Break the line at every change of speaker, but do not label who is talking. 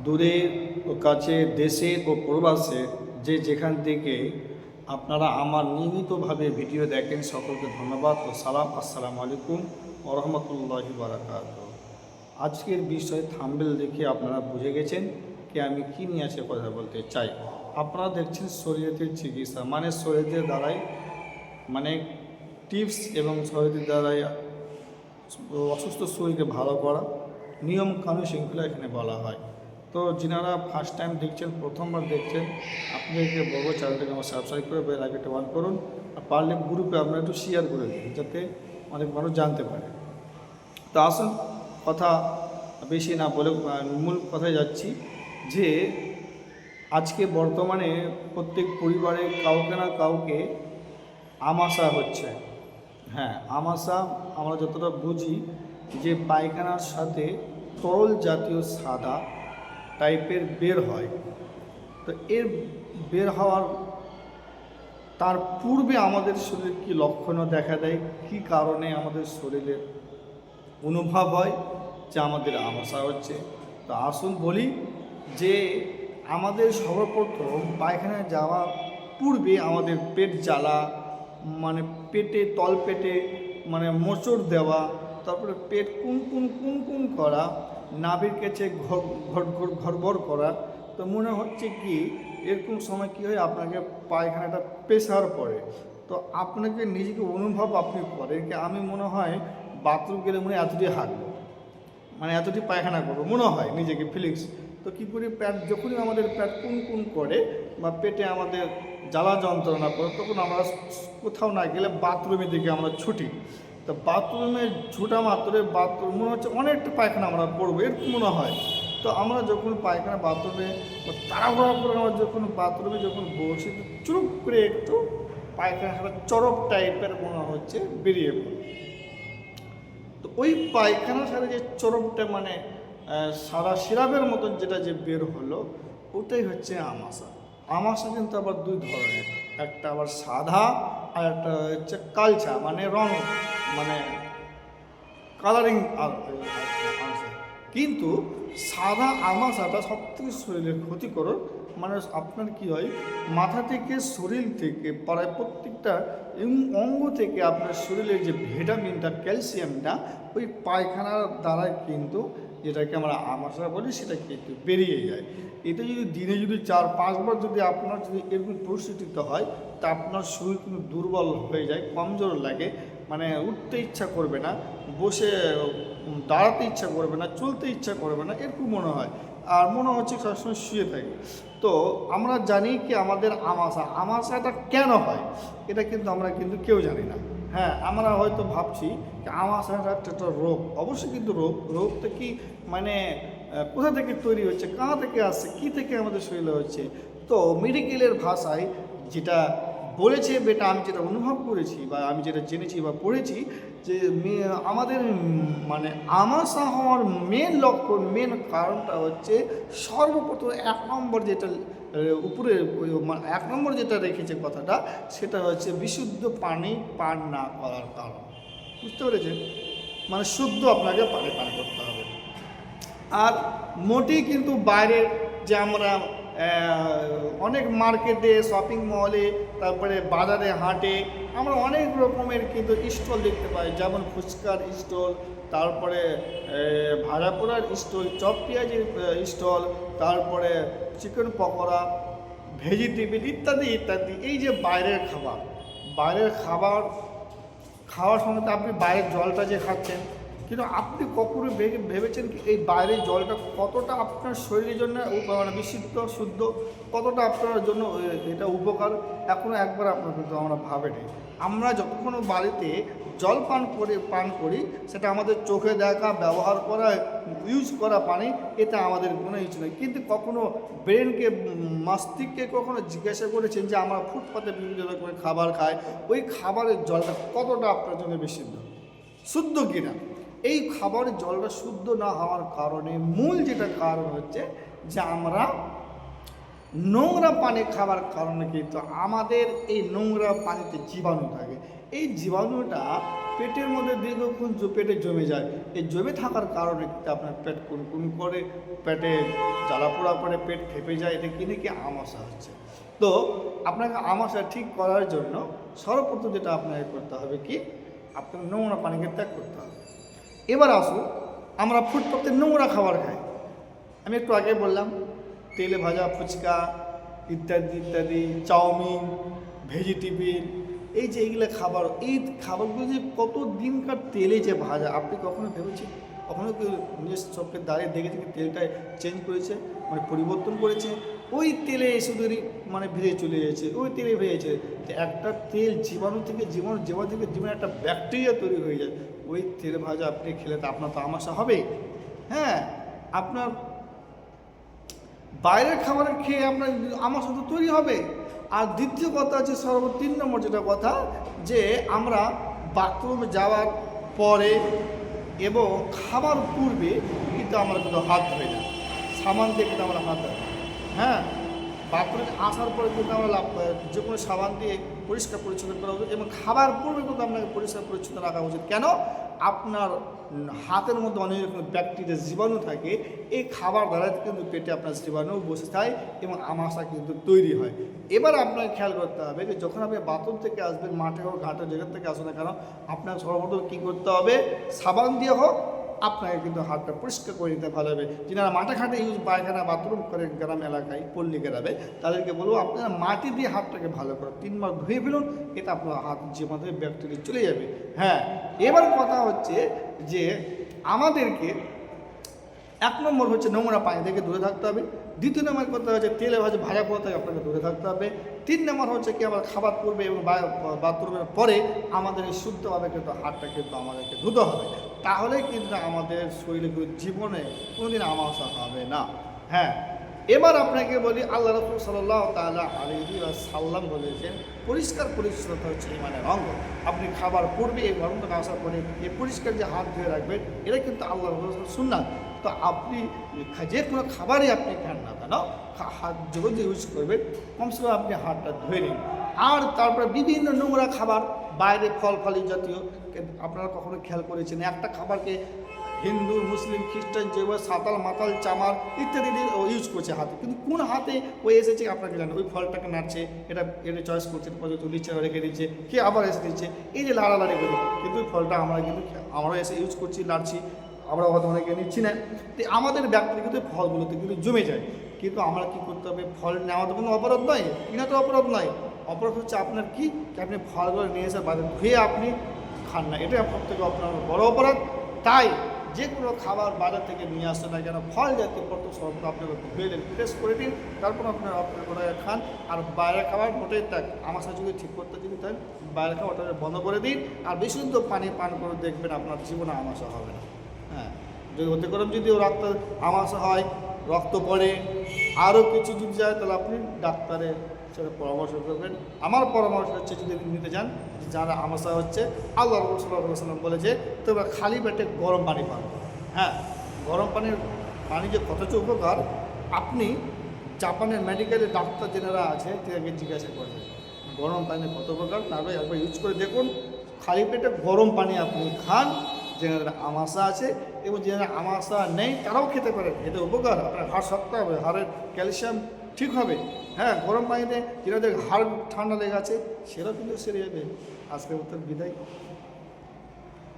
দূরের ও কাছে, দেশের ও প্রবাসে যে যেখান থেকে আপনারা আমার নিয়মিতভাবে ভিডিও দেখেন, সকলকে ধন্যবাদ ও সালাম। আসসালামু আলাইকুম ওয়া রাহমাতুল্লাহি ওয়া বারাকাতুহু। আজকের বিষয় থাম্বনেল দেখে আপনারা বুঝে গেছেন কি আমি কী নিয়ে আছে কথা বলতে চাই। আপনারা দেখছেন শরীয়তের চিকিৎসা, মানে শরীয়তের দ্বারাই মানে টিপস এবং শরীয়তের দ্বারাই অসুস্থ শরীরকে ভালো করা, নিয়ম কানুন শৃঙ্খলা এখানে বলা হয়। তো যিনারা ফার্স্ট টাইম দেখছেন, প্রথমবার দেখছেন, আপনাদেরকে বলবো চ্যানেলটাকে আমার সাবস্ক্রাইব করে বেল আইকনটা অন করুন, আর পারলে গ্রুপে আপনারা একটু শেয়ার করে দিন যাতে অনেক মানুষ জানতে পারে। তো আসুন কথা বেশি না বলে মূল কথায় যাচ্ছি যে আজকে বর্তমানে প্রত্যেক পরিবারে কাউকে না কাউকে আমাশা হচ্ছে। হ্যাঁ, আমাশা আমরা যতটা বুঝি যে পায়খানার সাথে তরল জাতীয় সাদা টাইপের বের হয়। তো এর বের হওয়ার তার পূর্বে আমাদের শরীরে কী লক্ষণও দেখা দেয়, কী কারণে আমাদের শরীরের অনুভব হয় যে আমাদের আমাশা হচ্ছে। তো আসুন বলি যে আমাদের সর্বপ্রথম পায়খানায় যাওয়ার পূর্বে আমাদের পেট জ্বালা, মানে পেটে তলপেটে মানে মোচড় দেওয়া, তারপরে পেট কুন কুন কুন কুন করা, নাভির কাছে ঘর করা। তো মনে হচ্ছে কি এরকম সময় কী হয়, আপনাকে পায়খানাটা প্রেসার পড়ে। তো আপনাকে নিজেকে অনুভব আপনি করেন কি আমি মনে হয় বাথরুম গেলে মনে এতটি হাঁটবো, মানে এতটি পায়খানা করবো মনে হয় নিজেকে ফিলিংস। তো কী করি, পেট যখনই আমাদের পেট কুন কুন করে বা পেটে আমাদের জ্বালা যন্ত্রণা করে, তখন আমরা কোথাও না গেলে বাথরুমের দিকে আমরা ছুটি। তো বাথরুমে ছুটা মাত্রে বাথরুম মনে হচ্ছে অনেকটা পায়খানা আমরা করবো এরকম মনে হয়। তো আমরা যখন পায়খানা বাথরুমে তাড়াহুড়া করে আমরা যখন বাথরুমে যখন বসি, চুপ করে একটু পায়খানা চরপ টাইপের মনে হচ্ছে বেরিয়ে পড়ে। তো ওই পায়খানার সাথে যে চরপটা মানে সাদা সিরাপের মতন যেটা যে বের হলো, ওটাই হচ্ছে আমাশা। আমাশা কিন্তু আবার দুই ধরনের, একটা আবার সাদা আর একটা হচ্ছে কালচা, মানে রং মানে কালারিং আমাশা। কিন্তু সাদা আমাশাটা সবথেকে শরীরের ক্ষতিকর। মানে আপনার কি হয়, মাথা থেকে শরীর থেকে প্রায় প্রত্যেকটা অঙ্গ থেকে আপনার শরীরের যে ভিটামিনটা, ক্যালসিয়ামটা ওই পায়খানার দ্বারাই কিন্তু, যেটাকে আমরা আমাশা বলি, সেটা কিন্তু বেরিয়ে যায়। এটা যদি দিনে যদি 4-5 বার যদি আপনার যদি এরকম পরিস্থিতিতে হয়, তা আপনার শরীর কিন্তু দুর্বল হয়ে যায়, কমজোর লাগে, মানে উঠতে ইচ্ছা করবে না, বসে দাঁড়াতে ইচ্ছা করবে না, চলতে ইচ্ছা করবে না, এরকম মনে হয়, আর মনে হচ্ছে সবসময় শুয়ে থাকে। তো আমরা জানি কি আমাদের আমাশাটা কেন হয়, এটা কিন্তু আমরা কিন্তু কেউ জানি না। হ্যাঁ, আমরা হয়তো ভাবছি যে আমাশাটা একটা রোগ, অবশ্যই কিন্তু রোগটা কি মানে কোথা থেকে তৈরি হচ্ছে, কাহা থেকে আসছে, কী থেকে আমাদের শরীরে হচ্ছে। তো মেডিকেলের ভাষায় যেটা বলেছে, বেটা আমি যেটা অনুভব করেছি বা আমি যেটা জেনেছি বা পড়েছি, যে আমাদের মানে আমাশা হওয়ার মেন লক্ষণ, মেন কারণটা হচ্ছে সর্বপ্রথম 1 নম্বর যেটা উপরে 1 নম্বর যেটা রেখেছে কথাটা, সেটা হচ্ছে বিশুদ্ধ পানি পান না করার কারণ। বুঝতে পেরেছেন? মানে শুদ্ধ আপনাকে পানি পান করতে হবে। আর মোটেই কিন্তু বাইরের যে আমরা অনেক মার্কেটে, শপিং মলে, তারপরে বাজারে হাটে আমরা অনেক রকমের কিন্তু স্টল দেখতে পাই, যেমন ফুচকার স্টল, তারপরে ভাজা পোড়ার স্টল, চপ পেঁয়াজির স্টল, তারপরে চিকেন পকোড়া, ভেজিটেবিল ইত্যাদি ইত্যাদি। এই যে বাইরের খাবার খাওয়ার সময় তো আপনি বাইরের জলটা যে খাচ্ছেন, কিন্তু আপনি কখনো ভেবেছেন কি এই বাইরের জলটা কতটা আপনার শরীরের জন্য মানে বিশুদ্ধ, শুদ্ধ, কতটা আপনার জন্য এটা উপকার? এখনও একবার আপনার কিন্তু আমরা ভাবেনি। আমরা যতক্ষণ বাড়িতে জল পান করি, সেটা আমাদের চোখে দেখা, ব্যবহার করা, ইউজ করা পানি, এটা আমাদের কোনো ইউজ নেই। কিন্তু কখনো ব্রেনকে, মস্তিষ্ককে কখনো জিজ্ঞাসা করেছেন যে আমরা ফুটপাতে বিভিন্ন রকমের খাবার খাই, ওই খাবারের জলটা কতটা আপনার জন্য বিশুদ্ধ, শুদ্ধ কিনা? এই খাবারের জলটা শুদ্ধ না হওয়ার কারণে মূল যেটা কারণ হচ্ছে যে আমরা নোংরা পানি খাবার কারণে কিন্তু আমাদের এই নোংরা পানিতে জীবাণু থাকে। এই জীবাণুটা পেটের মধ্যে দীর্ঘক্ষণ পেটে জমে যায়। এই জমে থাকার কারণে কিন্তু আপনার পেট কুনকুন করে, পেটে জ্বালাপোড়া করে, পেট ফেঁপে যায়। এটা কি নাকি আমাশা হচ্ছে। তো আপনাকে আমাশা ঠিক করার জন্য সর্বপ্রথম যেটা আপনাকে করতে হবে কি, আপনাকে নোংরা পানিকে ত্যাগ করতে হবে। এবার আসুন, আমরা ফুটপাতে নোংরা খাবার খাই। আমি একটু আগে বললাম তেলে ভাজা ফুচকা ইত্যাদি ইত্যাদি, চাউমিন, ভেজিটেবিল, এই যে এইগুলো খাবার, এই খাবারগুলো যে কত দিনকার তেলে যে ভাজা, আপনি কখনো ভেবেছেন? কখনো কেউ নিজের চোখে দাঁড়িয়ে দেখেছে কি তেলটা চেঞ্জ করেছে, মানে পরিবর্তন করেছে? ওই তেলে শুধু মানে ভেজে চলে যাচ্ছে, ওই তেলে ভেজেছে। একটা তেল জীবাণু থেকে জীবাণু একটা ব্যাকটেরিয়া তৈরি হয়ে যায়। ওই তেল ভাজা আপনি খেলে তো আপনার তো আমাশা হবে। হ্যাঁ, আপনার বাইরের খাবার খেয়ে আপনার আমাশা তো তৈরি হবে। আর দ্বিতীয় কথা হচ্ছে, 3 নম্বর যেটা কথা, যে আমরা বাথরুমে যাওয়ার পরে এবং খাবার পূর্বে কিন্তু আমরা কিন্তু হাত ধুই না, সাবান দিয়ে কিন্তু আমরা হাত ধুই। হ্যাঁ, বাথরুমে আসার পরে কিন্তু আমরা যে কোনো সাবান দিয়ে পরিষ্কার পরিচ্ছন্ন করা উচিত এবং খাবার পূর্বে কিন্তু আপনাকে পরিষ্কার পরিচ্ছন্ন রাখা উচিত। কেন? আপনার হাতের মধ্যে অনেক রকম ব্যাকটেরিয়া জীবাণু থাকে, এই খাবার দ্বারা কিন্তু পেটে আপনার জীবাণু বসে যায় এবং আমাশা কিন্তু তৈরি হয়। এবার আপনাকে খেয়াল করতে হবে যে যখন আপনি বাথরুম থেকে আসবেন, মাঠে হোক ঘাটের জায়গা থেকে আসুন না কেন, আপনার সর্বপ্রথম কী করতে হবে, সাবান দিয়ে হোক আপনাকে কিন্তু হাতটা পরিষ্কার করে নিতে ভালো হবে। যারা মাঠে ঘাটে পায়খানা বাথরুম করে গ্রাম এলাকায়, পল্লী গ্রামে, তাদেরকে বলবো আপনারা মাটি দিয়ে হাতটাকে ভালো করে 3 বার ধুয়ে ফেলুন, এটা আপনার হাত যে মধ্যে ব্যাকটেরিয়া চলে যাবে। হ্যাঁ, এবার কথা হচ্ছে যে আমাদেরকে 1 নম্বর হচ্ছে নোংরা পানি থেকে দূরে থাকতে হবে। 2 নম্বর কথা হচ্ছে তেলে ভাজা পোড়া থেকে আপনাকে দূরে থাকতে হবে। 3 নম্বর হচ্ছে কি, আমার খাবার পূর্বে এবং বাথরুমের পরে আমাদের শুদ্ধভাবে কিন্তু হাতটা কিন্তু আমাদেরকে ধুতে হবে। তাহলে কিন্তু আমাদের শরীরে জীবনে কোনোদিন আমাশা হবে না। হ্যাঁ, এবার আপনাকে বলি, আল্লাহ রাসূল সাল্লাল্লাহু তাআলা আলাইহি ওয়াসাল্লাম বলেছেন, পরিষ্কার পরিচ্ছন্নতা হচ্ছে ঈমানের অঙ্গ। আপনি খাবার পূর্বে এই গরম থেকে আসার পরে এই পরিষ্কার যে হাত ধুয়ে রাখবেন, এটা কিন্তু আল্লাহ রাসূলের সুন্নাত। তো আপনি যে কোনো খাবারই আপনি খান না কেন, হাত যখন ইউজ করবেন কমসে কম আপনি হাতটা ধুয়ে নিন। আর তারপরে বিভিন্ন নোংরা খাবার, বাইরে ফল জাতীয়, আপনারা কখনো খেয়াল করেছেন একটা খাবারকে হিন্দু, মুসলিম, খ্রিস্টান যেভাবে সাঁতাল, মাতাল, চামার ইত্যাদি ইউজ করছে হাতে, কিন্তু কোন হাতে ওই এসেছে আপনাকে জানেন, ওই ফলটাকে নাড়ছে, এটা চয়েস করছে, পর্যন্ত নিচে রেখে দিচ্ছে, কে আবার এসে দিচ্ছে, এই যে লাড়ালাড়ি করি, কিন্তু ওই ফলটা আমরা এসে ইউজ করছি, লাড়ছি, আমরা হয়তো অনেকে নিচ্ছি না। তো আমাদের ব্যক্তিগত ফলগুলোতে কিন্তু জমে যায়। কিন্তু আমরা কী করতে হবে, ফল নেওয়া তো কোনো অপরাধ নয়, কিনা তো অপরাধ নয়। অপরাধ হচ্ছে আপনার কি, আপনি ফলগুলো নিয়ে এসে বাজারে ধুয়ে আপনি খান না, এটাই আপনার থেকে আপনার বড় অপরাধ। তাই যে কোনো খাবার বাজার থেকে নিয়ে আসছে না কেন, ফল জাতীয় পদার্থ সব আপনাকে ধুয়ে ফ্রেশ করে দিন, তারপর আপনার ওটাকে খান। আর বাইরের খাবার মোটেই থাক, আমার সাথে যদি ঠিক করতে যদি তাই বাইরের খাবারটা বন্ধ করে দিন, আর বিশুদ্ধ পানি পান করে দেখবেন আপনার জীবনে আমাশা হবে না। হ্যাঁ, যদি হতে করে যদি রক্ত আমাশা হয়, রক্ত পড়ে, আরও কিছু যদি যায়, তাহলে আপনি ডাক্তারের সাথে পরামর্শ করবেন। আমার পরামর্শ হচ্ছে, যদি নিতে চান, যারা আমাশা হচ্ছে, আল্লাহ রাসূল সাল্লাল্লাহু আলাইহি ওয়াসাল্লাম বলেছে তোমরা খালি পেটে গরম পানি পান। হ্যাঁ, গরম পানি যে কতটা উপকার, আপনি জাপানের মেডিকেলের ডাক্তার যারা আছে তাদেরকে জিজ্ঞাসা করবেন গরম পানি কত উপকার, তারপরে একবার ইউজ করে দেখুন। খালি পেটে গরম পানি আপনি খান, যারা আমাশা আছে এবং যারা আমাশা নেই তারাও খেতে পারে, এতে উপকার। আপনার হাড় শক্ত হবে, হাড়ের ক্যালসিয়াম ঠিক হবে। হ্যাঁ, গরম পানিতে যাদের হাড় ঠান্ডা লেগে আছে সেটাও কিন্তু সেরে যাবে। আজকের উত্তর বিদায়।